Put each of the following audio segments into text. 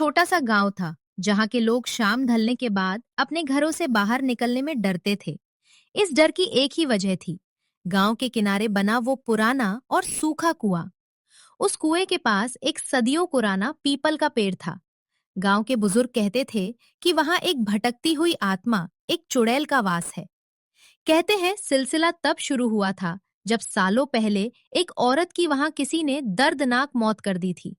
छोटा सा गांव था जहां के लोग शाम ढलने के बाद अपने घरों से बाहर निकलने में डरते थे। इस डर की एक ही वजह थी, गांव के किनारे बना वो पुराना और सूखा कुआं। उस कुएं के पास एक सदियों पुराना पीपल का पेड़ था। गांव के बुजुर्ग कहते थे कि वहां एक भटकती हुई आत्मा, एक चुड़ैल का वास है। कहते हैं सिलसिला तब शुरू हुआ था जब सालों पहले एक औरत की वहां किसी ने दर्दनाक मौत कर दी थी,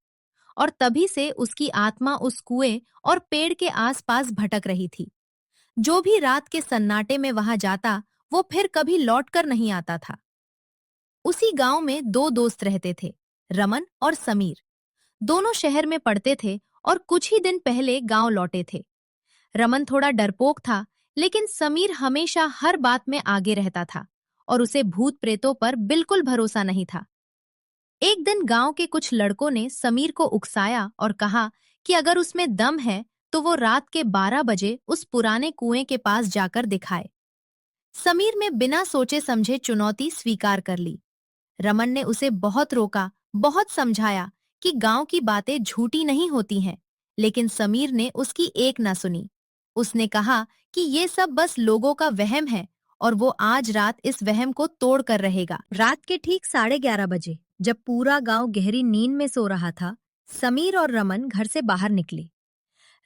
और तभी से उसकी आत्मा उस कुएं और पेड़ के आसपास भटक रही थी। जो भी रात के सन्नाटे में वहां जाता, वो फिर कभी लौटकर नहीं आता था। उसी गांव में दो दोस्त रहते थे, रमन और समीर। दोनों शहर में पढ़ते थे और कुछ ही दिन पहले गांव लौटे थे। रमन थोड़ा डरपोक था, लेकिन समीर हमेशा हर बात में आगे रहता था और उसे भूत प्रेतों पर बिल्कुल भरोसा नहीं था। एक दिन गांव के कुछ लड़कों ने समीर को उकसाया और कहा कि अगर उसमें दम है तो वो रात के 12 बजे उस पुराने कुएं के पास जाकर दिखाए। समीर ने बिना सोचे समझे चुनौती स्वीकार कर ली। रमन ने उसे बहुत रोका, बहुत समझाया कि गांव की बातें झूठी नहीं होती हैं, लेकिन समीर ने उसकी एक ना सुनी। उसने कहा कि ये सब बस लोगों का वहम है और वो आज रात इस वहम को तोड़ कर रहेगा। रात के ठीक 11:30 बजे, जब पूरा गांव गहरी नींद में सो रहा था, समीर और रमन घर से बाहर निकले।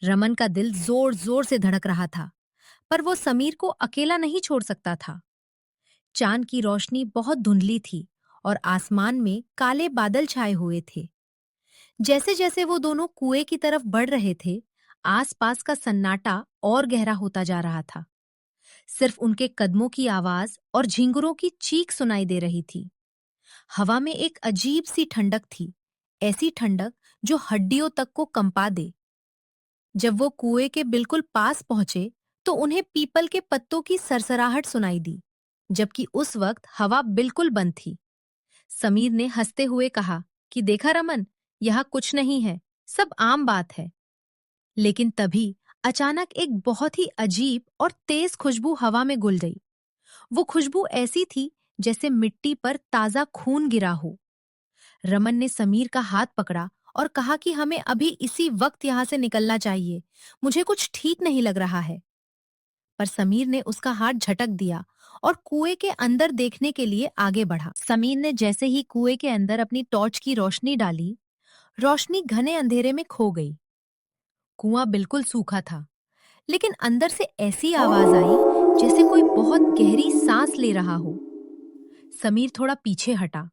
रमन का दिल जोर जोर से धड़क रहा था, पर वो समीर को अकेला नहीं छोड़ सकता था। चांद की रोशनी बहुत धुंधली थी और आसमान में काले बादल छाए हुए थे। जैसे जैसे वो दोनों कुएं की तरफ बढ़ रहे थे, आसपास का सन्नाटा और गहरा होता जा रहा था। सिर्फ उनके कदमों की आवाज और झिंगुरों की चीख सुनाई दे रही थी। हवा में एक अजीब सी ठंडक थी, ऐसी ठंडक जो हड्डियों तक को कंपा दे। जब वो कुएं के बिल्कुल पास पहुंचे, तो उन्हें पीपल के पत्तों की सरसराहट सुनाई दी, जबकि उस वक्त हवा बिल्कुल बंद थी। समीर ने हंसते हुए कहा कि देखा रमन, यहाँ कुछ नहीं है, सब आम बात है। लेकिन तभी अचानक एक बहुत ही अजीब और तेज खुशबू हवा में घुल गई। वो खुशबू ऐसी थी जैसे मिट्टी पर ताजा खून गिरा हो। रमन ने समीर का हाथ पकड़ा और कहा कि हमें अभी इसी वक्त यहाँ से निकलना चाहिए। मुझे कुछ ठीक नहीं लग रहा है। पर समीर ने उसका हाथ झटक दिया और कुएं के अंदर देखने के लिए आगे बढ़ा। समीर ने जैसे ही कुएं के अंदर अपनी टॉर्च की रोशनी डाली, रोशनी घने अंधेरे में खो गई। कुआं बिल्कुल सूखा था, लेकिन अंदर से ऐसी आवाज आई जैसे कोई बहुत गहरी सांस ले रहा हो। समीर थोड़ा पीछे हटा।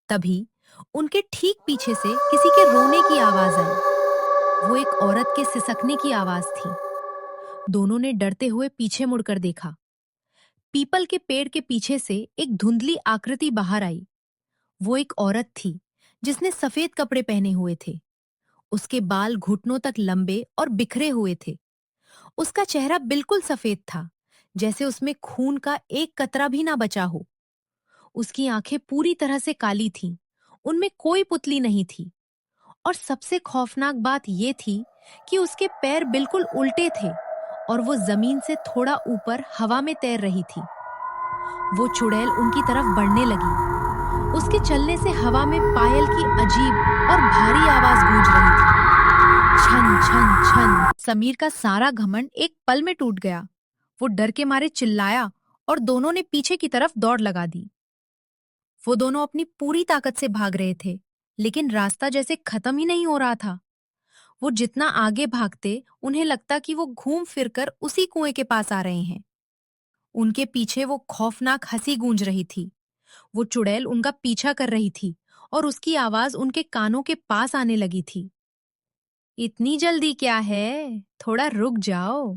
तभी उनके ठीक पीछे से किसी के रोने की आवाज आई। वो एक औरत के सिसकने की आवाज थी। दोनों ने डरते हुए पीछे मुड़कर देखा। पीपल के पेड़ के पीछे से एक धुंधली आकृति बाहर आई। वो एक औरत थी जिसने सफेद कपड़े पहने हुए थे। उसके बाल घुटनों तक लंबे और बिखरे हुए थे। उसका चेहरा बिल्कुल सफेद था, जैसे उसमें खून का एक कतरा भी ना बचा हो। उसकी आंखें पूरी तरह से काली थीं, उनमें कोई पुतली नहीं थी। और सबसे खौफनाक बात ये थी कि उसके पैर बिल्कुल उल्टे थे और वो जमीन से थोड़ा ऊपर हवा में तैर रही थी। वो चुड़ैल उनकी तरफ बढ़ने लगी। उसके चलने से हवा में पायल की अजीब और भारी आवाज गूंज रही थी। छन छन छन। समीर का सारा घमंड एक पल में टूट गया। वो डर के मारे चिल्लाया और दोनों ने पीछे की तरफ दौड़ लगा दी। वो दोनों अपनी पूरी ताकत से भाग रहे थे, लेकिन रास्ता जैसे खत्म ही नहीं हो रहा था। वो जितना आगे भागते, उन्हें लगता कि वो घूम फिरकर उसी कुएं के पास आ रहे हैं। उनके पीछे वो खौफनाक हंसी गूंज रही थी। वो चुड़ैल उनका पीछा कर रही थी और उसकी आवाज उनके कानों के पास आने लगी थी। इतनी जल्दी क्या है? थोड़ा रुक जाओ।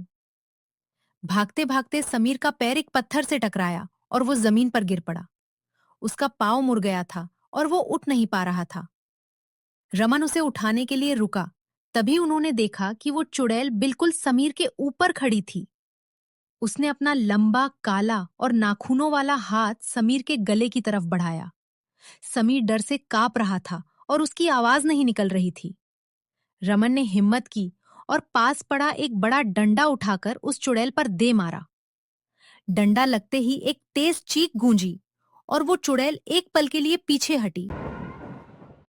भागते भागते समीर का पैर एक पत्थर से टकराया और वो जमीन पर गिर पड़ा। उसका पाँव मुड़ गया था और वो उठ नहीं पा रहा था। रमन उसे उठाने के लिए रुका। तभी उन्होंने देखा कि वो चुड़ैल बिल्कुल समीर के ऊपर खड़ी थी। उसने अपना लंबा, काला और नाखूनों वाला हाथ समीर के गले की तरफ बढ़ाया। समीर डर से कांप रहा था और उसकी आवाज नहीं निकल रही थी। रमन ने हिम्मत की और पास पड़ा एक बड़ा डंडा उठाकर उस चुड़ैल पर दे मारा। डंडा लगते ही एक तेज चीख गूंजी और वो चुड़ैल एक पल के लिए पीछे हटी।